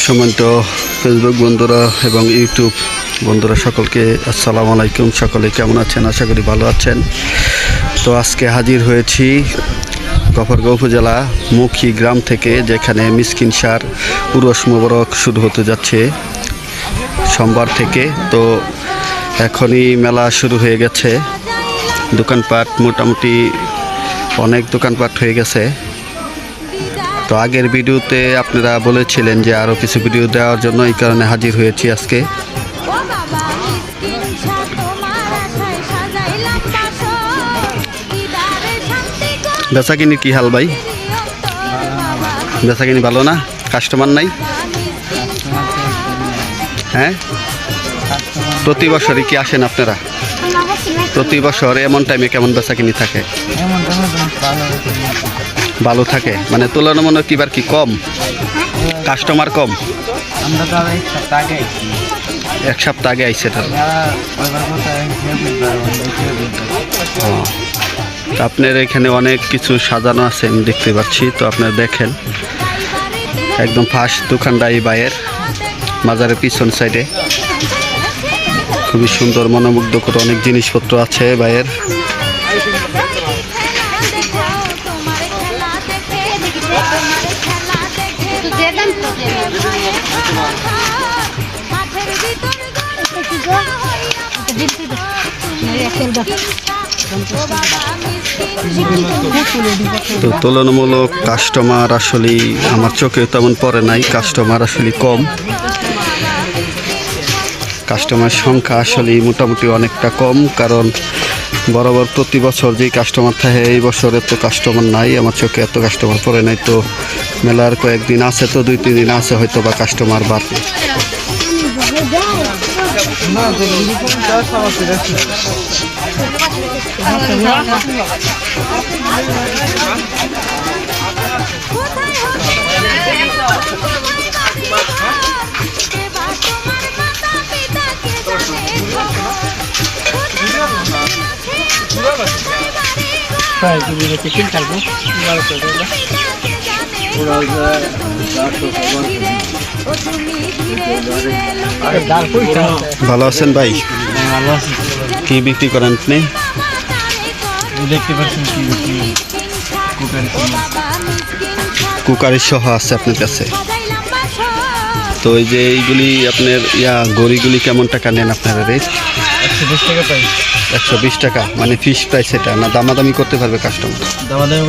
সম্মানিত ফেসবুক বন্ধুরা এবং ইউটিউব বন্ধুরা সকলকে আসসালামু আলাইকুম। সকলে কেমন আছেন? আশা করি ভালো আছেন। তো আজকে হাজির হয়েছি গফরগাঁও উপজেলা মুখী গ্রাম থেকে, যেখানে মিসকিন সার উরস মোবারক শুরু হতে যাচ্ছে সোমবার থেকে। তো এখনই মেলা শুরু হয়ে গেছে, দোকানপাট মোটামুটি অনেক দোকানপাট হয়ে গেছে। তো আগের ভিডিওতে আপনারা বলেছিলেন যে আরও কিছু ভিডিও দেওয়ার জন্য, এই কারণে হাজির হয়েছি আজকে। বেচাকিনি কি হাল ভাই? বেচাকিনি ভালো না? কাস্টমার নাই? হ্যাঁ, প্রতি বছরই কি আসেন আপনারা? প্রতি বছর এমন টাইমে কেমন বেচাকিনি থাকে? ভালো থাকে মানে তুলনামূলক কিবার কি কম? কাস্টমার কম? এক সপ্তাহ আগে আইছে। আপনার এখানে অনেক কিছু সাজানো আছে আমি দেখতে পাচ্ছি। তো আপনারা দেখেন, একদম ফার্স্ট দোকানটা এই বাইয়ের মাজারের পিছন সাইডে। খুবই সুন্দর মনোমুগ্ধকর অনেক জিনিসপত্র আছে বাইয়ের। তো তুলনামূলক কাস্টমার আসলে আমার চোখে তেমন পড়ে নাই, কাস্টমার আসলে কম। কাস্টমার সংখ্যা আসলে মোটামুটি অনেকটা কম, কারণ বরাবর প্রতি বছর যেই কাস্টমার থাকে এই বছর এত কাস্টমার নাই, আমার চোখে এত কাস্টমার পড়ে নাই। তো মেলার কয়েকদিন আছে, তো 2-3 দিন আছে, হয়তো বা কাস্টমার বাড়বে। ভালো আছেন ভাই? কি বিক্রি করেন আপনি? কুকারি সহ আছে আপনার কাছে? তো এই যে এইগুলি আপনার গড়িগুলি কেমন টাকা নেন আপনারা রেট? 120 টাকা প্রাইস। 120 টাকা মানে ফিক্স প্রাইস? এটা না দামাদামি করতে পারবে কাস্টমার? দামাদামি